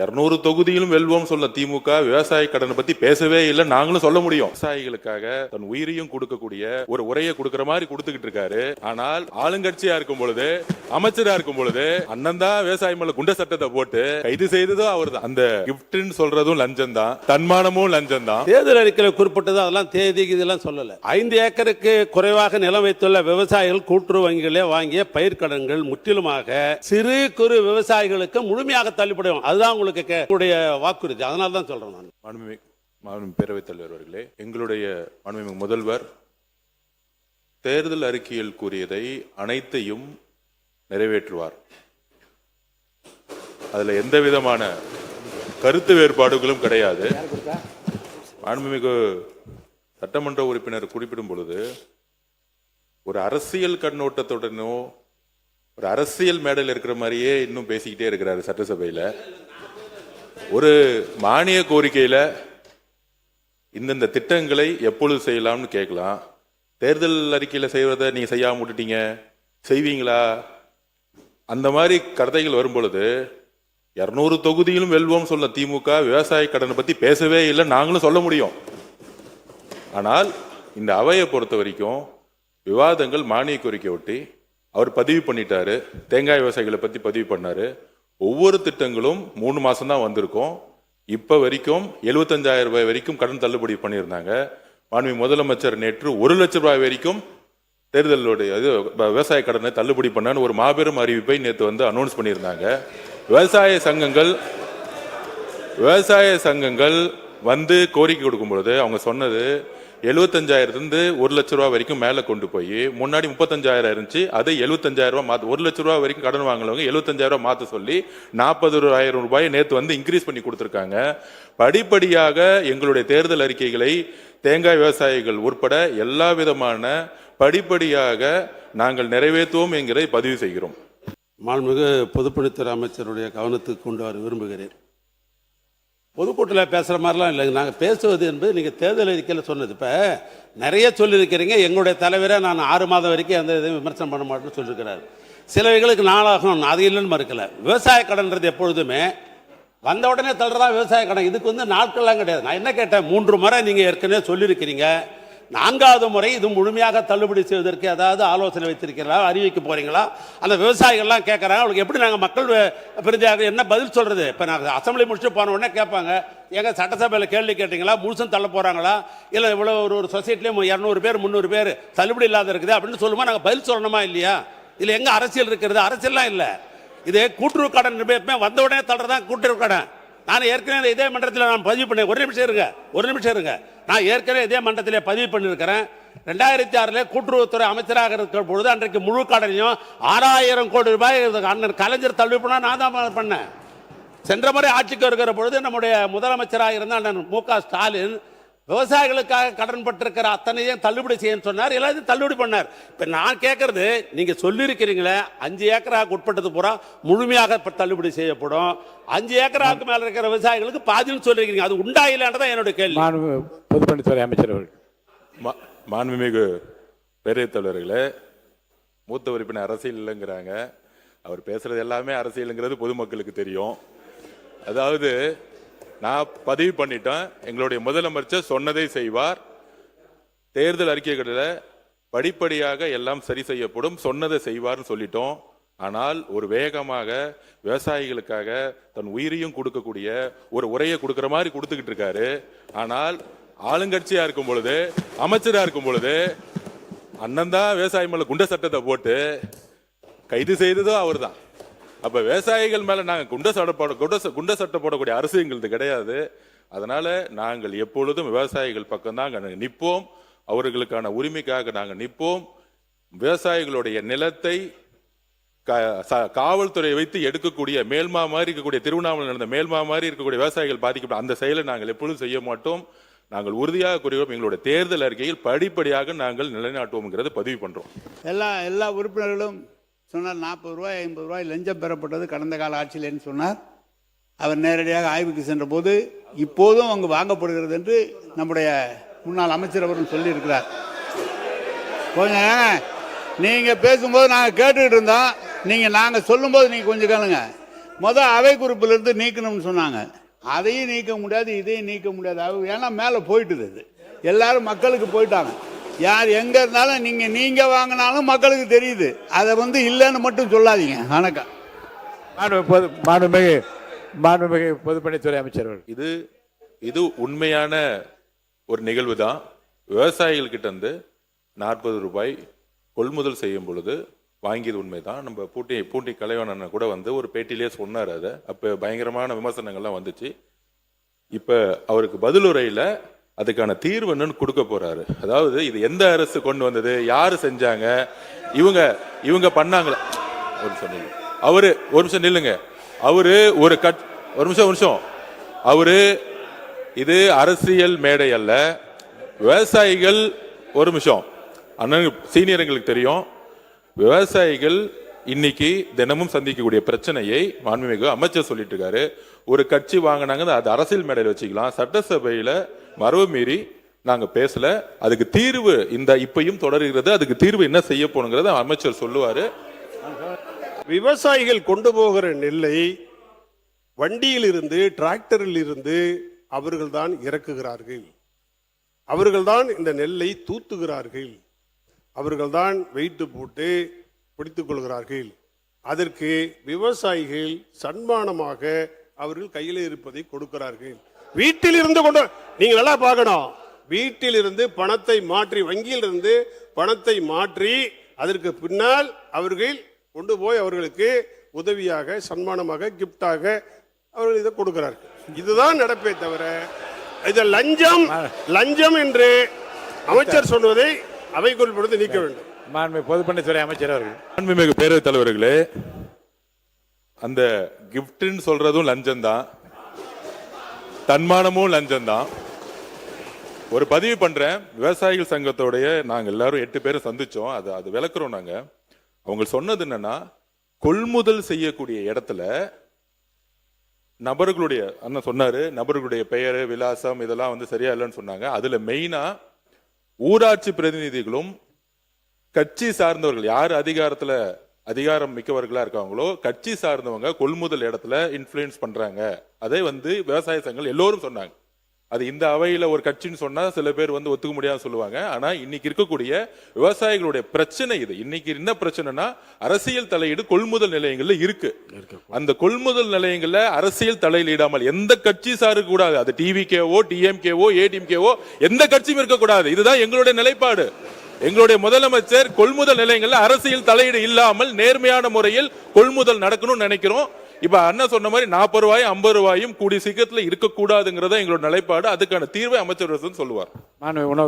200 தொகுதியிலும் வெல்வோம் சொல்ல திமுக விவசாய கடனை பத்தி பேசவே இல்லை. நாங்களும் சொல்ல முடியும். விவசாயிகளுக்காக தன் உயிரையும் கொடுக்கக்கூடிய ஒரு உரையை கொடுக்கிற மாதிரி கொடுத்துக்கிட்டு இருக்காரு. ஆனால் ஆளுங்கட்சியா இருக்கும் பொழுது, அமைச்சரா இருக்கும் பொழுது அண்ணன் தான் விவசாய மேல குண்ட சட்டத்தை போட்டு கைது செய்ததும் அவர் தான். அந்த கிஃப்ட்னு சொல்றதும் லஞ்சம் தான், தன்மானமும் லஞ்சம் தான். தேர்தல் அறிக்கையில் குறிப்பிட்டது அதெல்லாம் தேதி இதெல்லாம் சொல்லல. 5 ஏக்கருக்கு குறைவாக நிலம் வைத்துள்ள விவசாயிகள் கூட்டுறவு வங்கிகளே வாங்கிய பயிர்க்கடன்கள் முற்றிலுமாக சிறு குறு விவசாயிகளுக்கு முழுமையாக தள்ளுபடும். அதுதான் உங்களுக்கு வாக்குறுதி. அதனால தான் சொல்றேன் நான். மாண்புமிகு பேரவைத் தலைவர் அவர்களே, எங்களுடைய மாண்புமிகு முதல்வர் தேர்தல் அறிக்கையில் கூறியதை அனைத்தையும் நிறைவேற்றுவார். அதுல எந்த விதமான கருத்து வேறுபாடுகளும் கிடையாது. மாண்புமிகு சட்டமன்ற உறுப்பினர் குறிப்பிடும் பொழுது ஒரு அரசியல் கண்ணோட்டத்துடனோ ஒரு அரசியல் மேடையில் இருக்கிற மாதிரியே இன்னும் பேசிக்கிட்டே இருக்கிறாரு. சட்டசபையில ஒரு மானிய கோரிக்கையில இந்தந்த திட்டங்களை எப்பொழுது செய்யலாம்னு கேட்கலாம். தேர்தல் அறிக்கையில செய்வதை நீங்க செய்யாம விட்டுட்டீங்க, செய்வீங்களா? அந்த மாதிரி கருத்தைகள் வரும் பொழுது 200 தொகுதியிலும் வெல்வோம் சொல்ல திமுக விவசாய கடனை பத்தி பேசவே இல்லை. நாங்களும் சொல்ல முடியும். ஆனால் இந்த அவையை பொறுத்த வரைக்கும் விவாதங்கள் மானிய கோரிக்கை ஒட்டி அவர் பதிவு பண்ணிட்டாரு. தேங்காய் விவசாயிகளை பத்தி பதிவு பண்ணாரு. ஒவ்வொரு திட்டங்களும் 3 மாசம் தான் வந்திருக்கும். இப்ப வரைக்கும் 75,000 ரூபாய் வரைக்கும் கடன் தள்ளுபடி பண்ணியிருந்தாங்க. மாண்புமிகு முதலமைச்சர் நேற்று 1 லட்சம் ரூபாய் வரைக்கும் தேர்தலுடைய விவசாய கடனை தள்ளுபடி பண்ணான்னு ஒரு மாபெரும் அறிவிப்பை நேற்று வந்து அனௌன்ஸ் பண்ணியிருந்தாங்க. விவசாய சங்கங்கள் வந்து கோரிக்கை கொடுக்கும் பொழுது அவங்க சொன்னது 75,000 1 லட்சம் ரூபாய் வரைக்கும் மேல கொண்டு போய், முன்னாடி 35,000 இருந்துச்சு, அதை 75,000 ரூபாய் மாத்த, 1 லட்சம் ரூபாய் வரைக்கும் கடன் வாங்கினவங்க 75,000 ரூபாய் மாத்த சொல்லி 40,000 ரூபாயை நேற்று வந்து இன்க்ரீஸ் பண்ணி கொடுத்திருக்காங்க. படிப்படியாக எங்களுடைய தேர்தல் அறிக்கைகளை தேங்காய் விவசாயிகள் உட்பட எல்லா விதமான படிப்படியாக நாங்கள் நிறைவேற்றுவோம் என்கிறதை பதிவு செய்கிறோம். மாண்புமிகு பொதுப்பணித்துறை அமைச்சருடைய கவனத்துக்கு கொண்டு வர விரும்புகிறேன். பொதுக்கூட்டத்தில் பேசுகிற மாதிரிலாம் இல்லைங்க. நாங்கள் பேசுவது என்பது நீங்கள் தேர்தல் அறிக்கையில் சொன்னது. இப்போ நிறைய சொல்லியிருக்கிறீங்க. எங்களுடைய தலைவரை நான் 6 மாதம் வரைக்கும் எந்த இதையும் விமர்சனம் பண்ண மாட்டேன்னு சொல்லியிருக்கிறார். சிலவைகளுக்கு நாளாகும், அது இல்லைன்னு மறுக்கல. விவசாய கடன்றது எப்பொழுதுமே வந்த உடனே தள்ளுறதா விவசாய கடன். இதுக்கு வந்து நாட்கள்லாம் கிடையாது. நான் என்ன கேட்டேன், 3 முறை நீங்கள் ஏற்கனவே சொல்லியிருக்கிறீங்க. 4வது முறை இது முழுமையாக தள்ளுபடி செய்வதற்கு ஏதாவது ஆலோசனை வைத்திருக்கிறீங்களா, அறிவிக்க போறீங்களா? அந்த விவசாயிகள்லாம் கேட்குறாங்க. அவங்களுக்கு எப்படி நாங்கள் மக்கள் பிரதியாக என்ன பதில் சொல்றது? இப்போ நாங்கள் அசம்பிளி முடிச்சுட்டு போன உடனே கேட்பாங்க, எங்க சட்டசபையில் கேள்வி கேட்டீங்களா, முழுசும் தள்ள போறாங்களா, இல்லை இவ்வளோ ஒரு சொசைட்டிலையும் 200 பேர் 300 பேர் தள்ளுபடி இல்லாத இருக்குது அப்படின்னு சொல்லுமா? நாங்கள் பதில் சொல்லணுமா இல்லையா? இதில் எங்க அரசியல் இருக்கிறது? அரசியல்லாம் இல்லை. இது கூட்டுறவு கடன் வந்த உடனே தள்ளுறதான் கூட்டுறவு கடன். நான் ஏற்கனவே இதே மன்றத்தில் நான் பதிவு பண்ணேன். ஒரு நிமிஷம் இருங்க. நான் ஏற்கனவே இதே மன்றத்திலே பதிவு பண்ணியிருக்கிறேன். 2006 கூட்டுறவுத்துறை அமைச்சராக இருக்கிற பொழுது அன்றைக்கு முழு கடனையும் 6,000 கோடி ரூபாய் அண்ணன் கலைஞர் தள்ளுபடி பண்ண நான் தான் பண்ணேன். சென்ற முறை ஆட்சிக்கு வருகிற பொழுது நம்முடைய முதலமைச்சராக இருந்த அண்ணன் மு.க. ஸ்டாலின் விவசாயிகளுக்காக கடன் பட்டிருக்கிற அத்தனையும் தள்ளுபடி செய்ய சொன்னார். எல்லாத்தையும் தள்ளுபடி பண்ணார். இப்ப நான் கேட்கறது, நீங்க சொல்லியிருக்கிறீங்களே 5 ஏக்கராக்கு உட்பட்டது பூரா முழுமையாக தள்ளுபடி செய்யப்படும், 5 ஏக்கராக்கு மேல இருக்கிற விவசாயிகளுக்கு பாதின்னு சொல்லிருக்கீங்க. அது உண்டா இல்லைன்றதான் என்னோட கேள்வி. பொதுப்பணித்துறை அமைச்சர் அவர்கள். மாண்புமிகு பேரவைத் தலைவர்களே, மூத்த உறுப்பினர் அரசியல் இல்லைங்கிறாங்க. அவர் பேசுறது எல்லாமே அரசியலுங்கிறது பொதுமக்களுக்கு தெரியும். அதாவது நான் பதிவு பண்ணிட்டேன், எங்களுடைய முதலமைச்சர் சொன்னதை செய்வார். தேர்தல் அறிக்கைகளில் படிப்படியாக எல்லாம் சரி செய்யப்படும், சொன்னதை செய்வார்னு சொல்லிட்டோம். ஆனால் ஒரு வேகமாக விவசாயிகளுக்காக தன் உயிரையும் கொடுக்கக்கூடிய ஒரு உரையை கொடுக்கிற மாதிரி கொடுத்துக்கிட்டு இருக்காரு. ஆனால் ஆளுங்கட்சியா இருக்கும் பொழுது, அமைச்சரா இருக்கும் பொழுது அண்ணன் தான் விவசாயி மேல குண்ட சட்டத்தை போட்டு கைது செய்ததும் அவர் தான். அப்ப விவசாயிகள் மேல நாங்க குண்ட சட்டை போடக்கூடிய அரசு எங்களுக்கு கிடையாது. அதனால நாங்கள் எப்பொழுதும் விவசாயிகள் பக்கம் தான் நிற்போம். அவர்களுக்கான உரிமைக்காக நாங்கள் நிற்போம். விவசாயிகளுடைய நிலத்தை காவல்துறை வைத்து எடுக்கக்கூடிய மேல்மா மாதிரி இருக்கக்கூடிய, திருவண்ணாமலை நடந்த மேல்மா மாதிரி இருக்கக்கூடிய விவசாயிகள் பாதிக்கப்பட்ட அந்த செயலை நாங்கள் எப்பொழுதும் செய்ய மாட்டோம். நாங்கள் உறுதியாக கூறுகிறோம், எங்களுடைய தேர்தல் அறிக்கையில் படிப்படியாக நாங்கள் நிலைநாட்டுவோம் பதிவு பண்றோம். எல்லா உறுப்பினர்களும் சொன்னார் 40 ரூபாய் 50 ரூபாய் லஞ்சம் பெறப்பட்டது கடந்த கால ஆட்சியில்னு சொன்னார். அவர் நேரடியாக ஆய்வுக்கு சென்ற போது இப்போதும் அங்கு வாங்கப்படுகிறது என்று நம்முடைய முன்னாள் அமைச்சர் அவர்கள் சொல்லியிருக்கிறார். கொஞ்சம் நீங்க பேசும்போது நாங்கள் கேட்டுக்கிட்டு இருந்தோம். நாங்கள் சொல்லும்போது நீங்கள் கொஞ்சம் கேளுங்க. அவை குறிப்பிலிருந்து நீக்கணும்னு சொன்னாங்க. அதையும் நீக்க முடியாது, இதையும் நீக்க முடியாது. ஏன்னா மேலே போயிட்டுது. அது எல்லாரும் மக்களுக்கு போயிட்டாங்க. யார் எங்க இருந்தாலும் நீங்க வாங்கினாலும் மக்களுக்கு தெரியுது. அதை இல்லைன்னு மட்டும் சொல்லாதீங்க. வணக்கம். மாண்புமிகு பொதுப்பணித்துறை அமைச்சர் அவர்கள். இது உண்மையான ஒரு நிகழ்வு தான். விவசாயிகள் கிட்ட இருந்து 40 ரூபாய் கொள்முதல் செய்யும் பொழுது வாங்கியது உண்மைதான். நம்ம பூண்டி கலைவாணன் கூட ஒரு பேட்டியிலே சொன்னார். அதை அப்ப பயங்கரமான விமர்சனங்கள்லாம் வந்துச்சு. இப்ப அவருக்கு பதிலுரையில அதுக்கான தீர்வு என்னன்னு கொடுக்க போறாரு. அதாவது இது எந்த அரசு கொண்டு வந்தது, யாரு செஞ்சாங்க, இவங்க பண்ணாங்களா? ஒரு நிமிஷம் நில்லுங்க. அவரு ஒரு நிமிஷம். அவரு இது அரசியல் மேடை அல்ல, விவசாயிகள். ஒரு நிமிஷம் அண்ணன் சீனியர்களுக்கு தெரியும். விவசாயிகள் இன்னைக்கு தினமும் சந்திக்கக்கூடிய பிரச்சனையை மாண்புமிகு அமைச்சர் சொல்லிட்டு இருக்காரு. ஒரு கட்சி வாங்கினாங்க, அது அரசியல் மேடையில் வச்சுக்கலாம். சட்டசபையில மரபு மீறி நாங்க பேசல. அதுக்கு தீர்வு இப்பயும் தொடர்கிறது. அதுக்கு தீர்வு என்ன செய்ய போனுங்கிறத அமைச்சர் சொல்லுவாரு. விவசாயிகள் கொண்டு போகிற நெல்லை வண்டியில் இருந்து, டிராக்டரில் இருந்து அவர்கள் தான் இறக்குகிறார்கள். அவர்கள்தான் இந்த நெல்லை தூத்துகிறார்கள். அவர்கள்தான் வெயிட்டு போட்டு பிடித்துக் கொள்கிறார்கள். அதற்கு விவசாயிகள் சன்மானமாக அவர்கள் கையில் இருப்பதை கொடுக்கிறார்கள். வீட்டில் இருந்து நீங்க நல்லா பார்க்கணும். வீட்டில் இருந்து பணத்தை மாற்றி, வங்கியில் இருந்து பணத்தை மாற்றி அதற்கு பின்னால் அவர்கள் கொண்டு போய் அவர்களுக்கு உதவியாக, சன்மானமாக, கிப்டாக அவர்கள் இதை கொடுக்கிறார்கள். இதுதான் நடப்பே தவிர இதை லஞ்சம் என்று அமைச்சர் சொல்வதை அவை குறிப்பிடுத்து நீக்க வேண்டும். மாண்புமிகு பொதுப்பணித்துறை அமைச்சர் அவர்கள். மாண்புமிகு பேரவைத் தலைவர்களே, அந்த கிஃப்ட்னு சொல்றதும் லஞ்சம் தான், தன்மானமும் லஞ்சம் தான். ஒரு பதிவு பண்றேன். விவசாயிகள் சங்கத்தோடைய நாங்க எல்லாரும் 8 பேரும் சந்திச்சோம். அது விளக்குறோம். நாங்க அவங்க சொன்னது என்னன்னா, கொள்முதல் செய்யக்கூடிய இடத்துல நபர்களுடைய, அண்ணன் சொன்னாரு, நபர்களுடைய பெயர், விலாசம் இதெல்லாம் சரியா இல்லைன்னு சொன்னாங்க. அதுல மெயினா ஊராட்சி பிரதிநிதிகளும் கட்சி சார்ந்தவர்கள், யார் அதிகாரம் மிக்கவர்களா இருக்காங்களோ கட்சி சார்ந்தவங்க கொள்முதல் இடத்துல இன்ஃப்ளூயன்ஸ் பண்றாங்க. அதை விவசாய சங்கங்கள் எல்லோரும் சொன்னாங்க. அது இந்த அவையில ஒரு கட்சின்னு சொன்னா சில பேர் ஒத்துக்க முடியாதுன்னு சொல்லுவாங்க. ஆனா இன்னைக்கு இருக்கக்கூடிய விவசாயிகளுடைய பிரச்சனை இது. இன்னைக்கு என்ன பிரச்சனைனா, அரசியல் தலையீடு கொள்முதல் நிலையங்கள்ல இருக்கு. அந்த கொள்முதல் நிலையங்கள்ல அரசியல் தலையிடாமல் எந்த கட்சி சாரு கூடாது. அது டிவிகேவோ, டிஎம்கேவோ, ஏடிஎம்கேவோ எந்த கட்சியும் இருக்கக்கூடாது. இதுதான் எங்களுடைய நிலைப்பாடு. எங்களுடைய முதலமைச்சர் கொள்முதல் நிலையங்கள்ல அரசியல் தலையீடு இல்லாமல் நேர்மையான முறையில் கொள்முதல் நடக்கணும்னு நினைக்கிறோம். இப்ப அண்ணன் சொன்ன மாதிரி 40 ரூபாய் 50 ரூபாயும் கூடிய சீக்கிரத்துல இருக்கக்கூடாதுங்கிறத எங்களோட நிலைப்பாடு. அதுக்கான தீர்வை அமைச்சர் சொல்லுவார்.